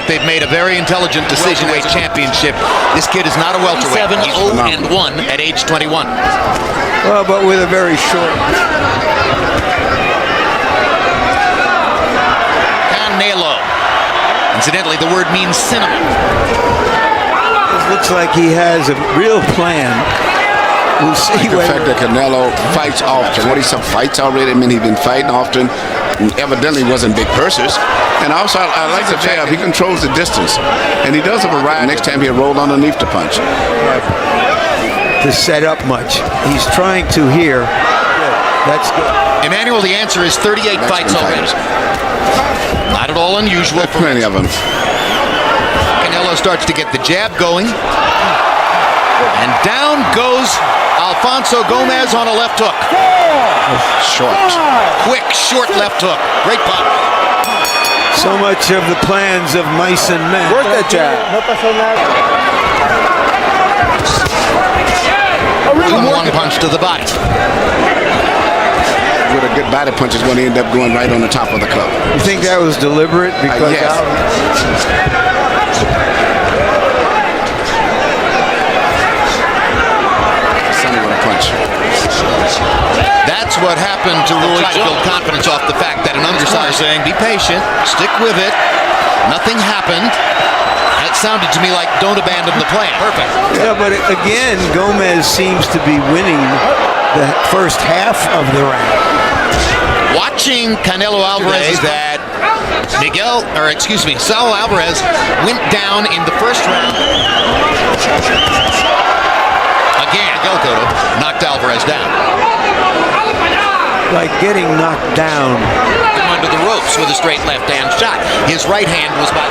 think they've made a very intelligent decision. Weight championship. This kid is not a welterweight. He's 0-1 at age 21. Well, but with a very short. Canelo. Incidentally, the word means cinnamon. It looks like he has a real plan. We'll see. The fact that Canelo fights often. What, he some fights already? I mean, he's been fighting often. Evidently wasn't big purses. And also, I like the jab. He controls the distance. And he does have a ride. Next time he'll roll underneath the punch. To set up much. He's trying to here. That's good. Emmanuel, the answer is 38 fights already. Not at all unusual. Plenty of them. Canelo starts to get the jab going. And down goes Alfonso Gomez on a left hook. Short. Quick, short left hook. Great punch. So much of the plans of mice and men. Work that jab. 2-1 punch to the body. With a good body punch is going to end up going right on the top of the club. You think that was deliberate? Because yes. That's what happened to Roy. Try to build confidence off the fact that an undersized saying, be patient, stick with it. Nothing happened. That sounded to me like don't abandon the plan. Perfect. Yeah, but again, Gomez seems to be winning the first half of the round. Watching Canelo Alvarez that Saul Alvarez went down in the first round. Again, Cotto knocked Alvarez down. Like getting knocked down. Under the ropes with a straight left-hand shot. His right hand was by.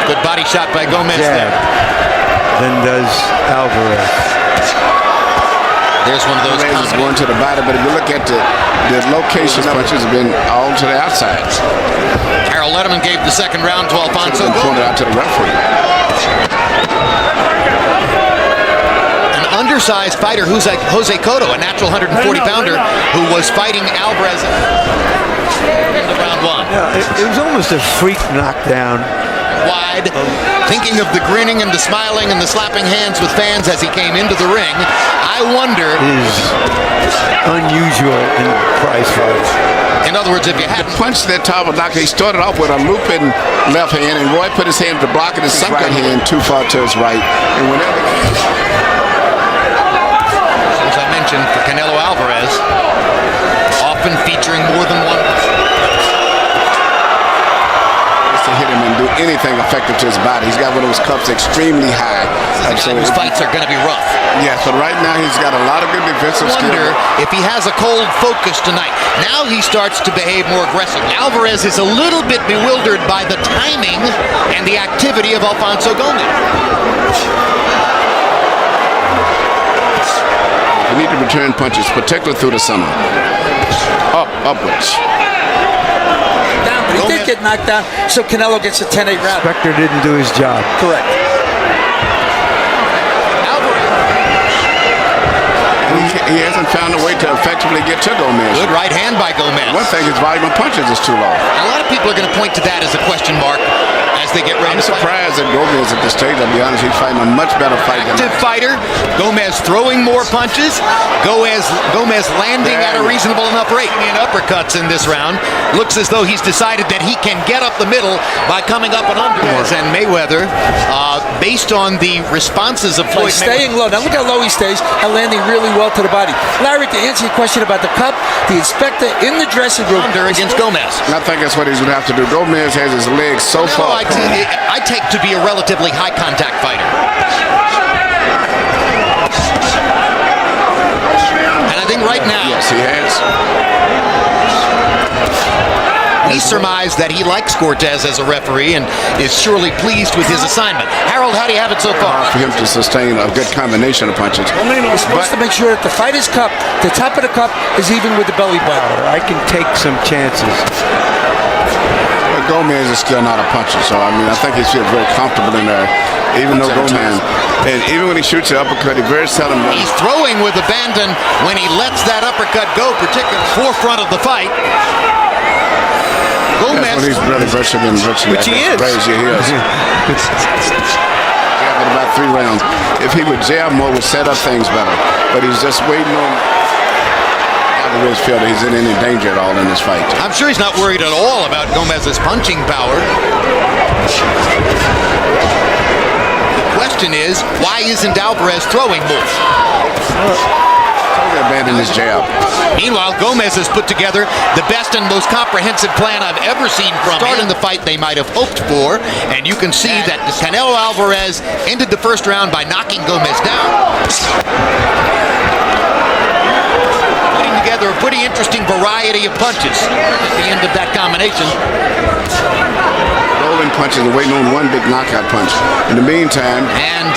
Good body shot by Gomez there. Then does Alvarez. There's one of those Gomez is going to the body, but if you look at the location of it, has been all to the outside. Harold Letterman gave the second round to Alfonso Gomez. Pointed out to the referee. An undersized fighter, Jose Cotto, a natural 140-pounder, who was fighting Alvarez in the round one. Yeah, it was almost a freak knockdown. Wide, thinking of the grinning and the smiling and the slapping hands with fans as he came into the ring. I wonder. Is unusual in prize fights. In other words, if you had punched that top of knock, he started off with a looping left hand, and Roy put his hand to block it, his second hand too far to his right. And whenever, as I mentioned, for Canelo Alvarez, often featuring more than one. To hit him and do anything effective to his body. He's got one of those cups extremely high. His fights are going to be rough. Yes, but right now he's got a lot of good defensive skill. I wonder if he has a cold focus tonight. Now he starts to behave more aggressively. Alvarez is a little bit bewildered by the timing and the activity of Alfonso Gomez. We need to return punches, particularly through the center. Upwards. He did get knocked down, so Canelo gets a 10-8 round. Spector didn't do his job. Correct. He hasn't found a way to effectively get to Gomez. Good right hand by Gomez. One thing, his volume of punches is too low. A lot of people are going to point to that as a question mark as they get ready I'm surprised that Gomez at this stage, I'll be honest, he's fighting a much better fight than active fighter. Gomez throwing more punches. Gomez landing at a reasonable enough rate. In uppercuts in this round. Looks as though he's decided that he can get up the middle by coming up and under. And Mayweather, based on the responses of Floyd staying low. Now look how low he stays and landing really well to the body. Larry, to answer your question about the cup, the inspector in the dressing room against Gomez. And I think that's what he's going to have to do. Gomez has his legs so far. I take to be a relatively high contact fighter. And I think right now. Yes, he has. We surmise that he likes Cortez as a referee and is surely pleased with his assignment. Harold, how do you have it so far? For him to sustain a good combination of punches. He's supposed to make sure that the fighter's cup, the top of the cup, is even with the belly button. I can take some chances. But Gomez is still not a puncher, so I mean, I think he feels very comfortable in there. Even though Gomez, and even when he shoots an uppercut, he very seldom. He's throwing with abandon when he lets that uppercut go, particularly forefront of the fight. That's when he's really virtually Which he is. crazy he is. Jab in about 3 rounds. If he would jab more, would set up things better. But he's just waiting on Alvarez feel that he's in any danger at all in this fight. I'm sure he's not worried at all about Gomez's punching power. The question is, why isn't Alvarez throwing more? Totally abandoned his jab. Meanwhile, Gomez has put together the best and most comprehensive plan I've ever seen from him. In the fight they might have hoped for, and you can see that Canelo Alvarez ended the first round by knocking Gomez down. Putting together a pretty interesting variety of punches at the end of that combination. Rolling punches and waiting on one big knockout punch. In the meantime, And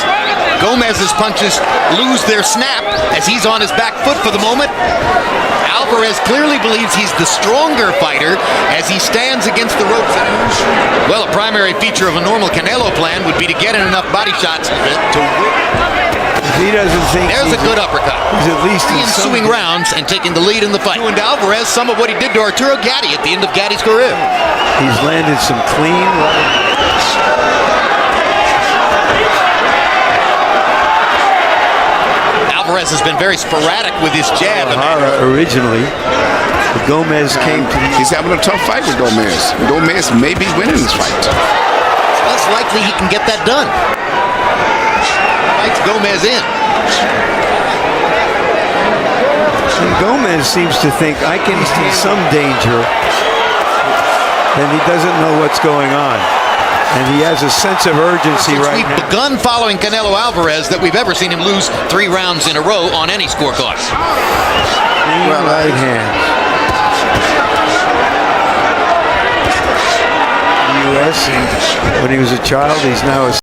Gomez's punches lose their snap as he's on his back foot for the moment. Alvarez clearly believes he's the stronger fighter as he stands against the ropes. Well, a primary feature of a normal Canelo plan would be to get in enough body shots to win. He doesn't think There's a good uppercut. He's at least The in ensuing rounds and taking the lead in the fight. And Alvarez, some of what he did to Arturo Gatti at the end of Gatti's career. He's landed some clean. Alvarez has been very sporadic with his jab. Originally, Gomez came to. he's having a tough fight with Gomez. Gomez may be winning this fight. Less likely he can get that done. Fights Gomez in. And Gomez seems to think I can see some danger, and he doesn't know what's going on. And he has a sense of urgency right We've now. begun following Canelo Alvarez that we've ever seen him lose 3 rounds in a row on any scorecard. Clean right hand. U.S. when he was a child, he's now a